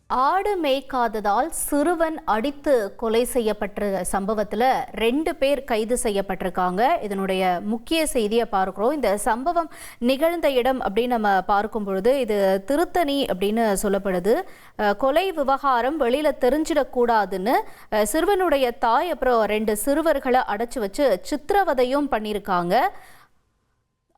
ஆடு மேய்க்காததால் சிறுவன் அடித்து கொலை செய்யப்பட்ட சம்பவத்தில் 2 பேர் கைது செய்யப்பட்டிருக்காங்க. இதனுடைய முக்கிய செய்தியை பார்க்கிறோம். இந்த சம்பவம் நிகழ்ந்த இடம் அப்படின்னு நம்ம பார்க்கும் பொழுது இது திருத்தணி அப்படின்னு சொல்லப்படுது. கொலை விவகாரம் வெளியில தெரிஞ்சிடக்கூடாதுன்னு சிறுவனுடைய தாய் அப்புறம் 2 சிறுவர்களை அடைச்சு வச்சு சித்திரவதையும் பண்ணியிருக்காங்க.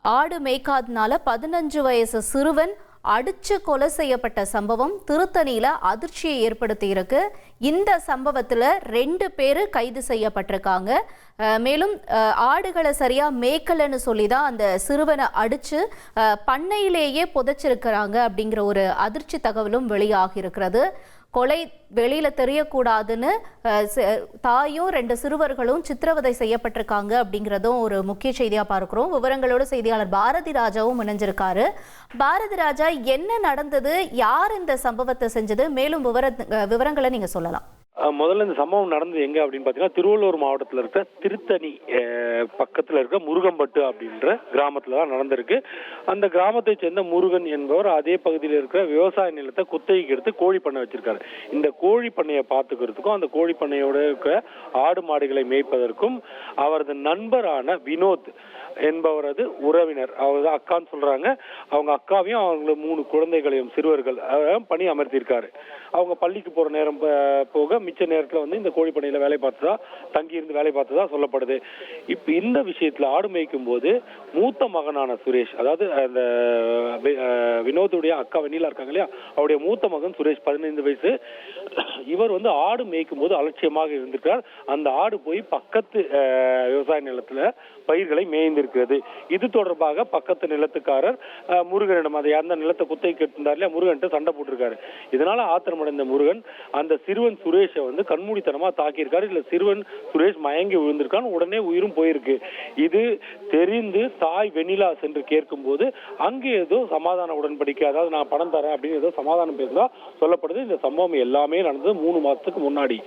ஆடு மேய்க்காதனால 15 வயசு சிறுவன் அடிச்சு கொலை செய்யப்பட்ட சம்பவம் திருத்தணியில அதிர்ச்சியை ஏற்படுத்தி இருக்கு. இந்த சம்பவத்துல 2 பேரு கைது செய்யப்பட்டிருக்காங்க. மேலும் ஆடுகளை சரியா மேய்க்கலன்னு சொல்லிதான் அந்த சிறுவனை அடிச்சு பண்ணையிலேயே புதைச்சிருக்கிறாங்க அப்படிங்கிற ஒரு அதிர்ச்சி தகவலும் வெளியாகி இருக்கிறது. கொலை வெளியில தெரியக்கூடாதுன்னு தாயும் 2 சிறுவர்களும் சித்திரவதை செய்யப்பட்டிருக்காங்க அப்படிங்கிறதும் ஒரு முக்கிய செய்தியா பார்க்கிறோம். விவரங்களோட செய்தியாளர் பாரதி ராஜாவும் இணைஞ்சிருக்காரு. பாரதி ராஜா, என்ன நடந்தது, யார் இந்த சம்பவத்தை செஞ்சது, மேலும் விவரங்களை நீங்க சொல்லலாம். முதல்ல இந்த சம்பவம் நடந்தது எங்க அப்படின்னு பாத்தீங்கன்னா, திருவள்ளூர் மாவட்டத்தில் இருக்க திருத்தணி பக்கத்துல இருக்க முருகம்பட்டு அப்படின்ற கிராமத்துல தான் நடந்திருக்கு. அந்த கிராமத்தை சேர்ந்த முருகன் என்பவர் அதே பகுதியில் இருக்கிற விவசாய நிலத்தை குத்தகைக்கு எடுத்து கோழி பண்ணை வச்சிருக்காரு. இந்த கோழி பண்ணையை பார்த்துக்கிறதுக்கும் அந்த கோழி பண்ணையோட இருக்க ஆடு மாடுகளை மேய்ப்பதற்கும் அவரது நண்பரான வினோத் என்பவரது உறவினர், அவரது அக்கான்னு சொல்றாங்க, அவங்க அக்காவையும் அவங்க 3 குழந்தைகளையும் சிறுவர்கள் பணி அமர்த்தியிருக்காரு. அவங்க பள்ளிக்கு போற நேரம் போக மிச்ச நேரத்துல இந்த கோழி பண்ணையில வேலை பார்த்ததா, தங்கி இருந்து வேலை பார்த்ததா சொல்லப்படுது. இப்ப இந்த விஷயத்துல ஆடு மேய்க்கும் போது மூத்த மகனான சுரேஷ், அதாவது அந்த வினோத்துடைய அக்கா வெண்ணிலா இருக்காங்க இல்லையா, அவருடைய மூத்த மகன் சுரேஷ் 15 வயசு. இவர் ஆடு மேய்க்கும் போது அலட்சியமாக இருந்திருக்கார். அந்த ஆடு போய் பக்கத்து விவசாய நிலத்துல பயிர்களை மேய்ந்திருக்கிறது. இது தொடர்பாக பக்கத்து நிலத்துக்காரர் முருகனிடம், அதை அந்த நிலத்தை குத்தகைக்கு எடுத்திருந்தார் இல்லையா, முருகன்ட்டு சண்டை போட்டிருக்காரு. இதனால ஆத்திரமடைந்த முருகன் அந்த சிறுவன் சுரேஷை கண்மூடித்தனமா தாக்கியிருக்காரு. இல்ல சிறுவன் சுரேஷ் மயங்கி விழுந்திருக்கான். உடனே உயிரும் போயிருக்கு. இது தெரிந்து தாய் வெண்ணிலா சென்று கேட்கும் போது அங்கே ஏதோ சமாதான உடன்படிக்கை, அதாவது நான் பணம் தரேன் அப்படின்னு ஏதோ சமாதானம் பேசுறதா சொல்லப்படுது. இந்த சம்பவம் எல்லாமே நடந்தது 3 மாசத்துக்கு முன்னாடி.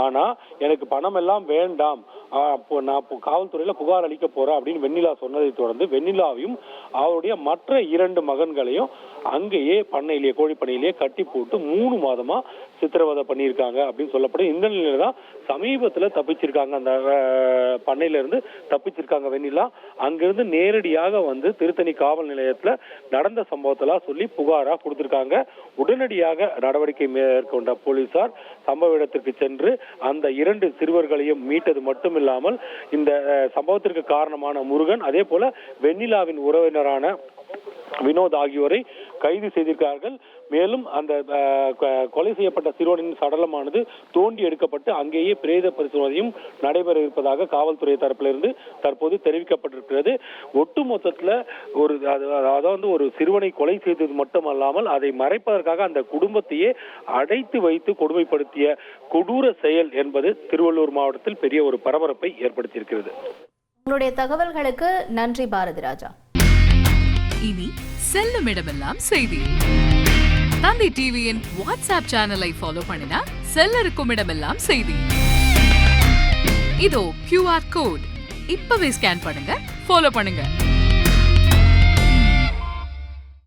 ஆனா எனக்கு பணம் எல்லாம் வேண்டாம், நான் காவல்துறையில புகார் அளிக்க போறேன் அப்படின்னு வெண்ணிலா சொன்னதை தொடர்ந்து வெண்ணிலாவையும் அவருடைய மற்ற 2 மகன்களையும் அங்கேயே பண்ணையிலேயே கோழி பண்ணையிலேயே கட்டி போட்டு 3 மாதமா சித்திரவதை பண்ணியிருக்காங்க அப்படின்னு சொல்லப்படும். இந்த நிலையில தான் சமீபத்துல தப்பிச்சிருக்காங்க. அந்த பண்ணையில இருந்து தப்பிச்சிருக்காங்க வெண்ணிலா. அங்கிருந்து நேரடியாக திருத்தணி காவல் நிலையத்துல நடந்த சம்பவத்தெல்லாம் சொல்லி புகாரா கொடுத்திருக்காங்க. உடனடியாக நடவடிக்கை மேற்கொண்ட போலீசார் சம்பவ இடத்திற்கு சென்று அந்த 2 சிறுவர்களையும் மீட்டது மட்டும் இல்லாமல் இந்த சம்பவத்திற்கு காரணமான முருகன், அதே போல வெண்ணிலாவின் உறவினரான வினோத் ஆகியோரை கைது செய்திருக்கிறார்கள். மேலும் அந்த கொலை செய்யப்பட்ட சிறுவனின் சடலமானது தோண்டி எடுக்கப்பட்டு அங்கேயே பிரேத பரிசோதனையும் நடைபெற இருப்பதாக காவல்துறை தரப்பிலிருந்து தற்போது தெரிவிக்கப்பட்டிருக்கிறது. ஒட்டுமொத்தத்துல ஒரு சிறுவனை கொலை செய்தது மட்டுமல்லாமல் அதை மறைப்பதற்காக அந்த குடும்பத்தையே அடைத்து வைத்து கொடுமைப்படுத்திய கொடூர செயல் என்பது திருவள்ளூர் மாவட்டத்தில் பெரிய ஒரு பரபரப்பை ஏற்படுத்தியிருக்கிறது. உங்களுடைய தகவல்களுக்கு நன்றி பாரதி ராஜா. இனி செல்லும் இடமெல்லாம் செய்தி. தந்தி டிவியின் வாட்ஸ்அப் சேனலை ஃபாலோ பண்ணினா செல்ல இருக்கும் இடமெல்லாம் செய்தி. இதோ QR கோட், இப்பவே ஸ்கேன் பண்ணுங்க, ஃபாலோ பண்ணுங்க.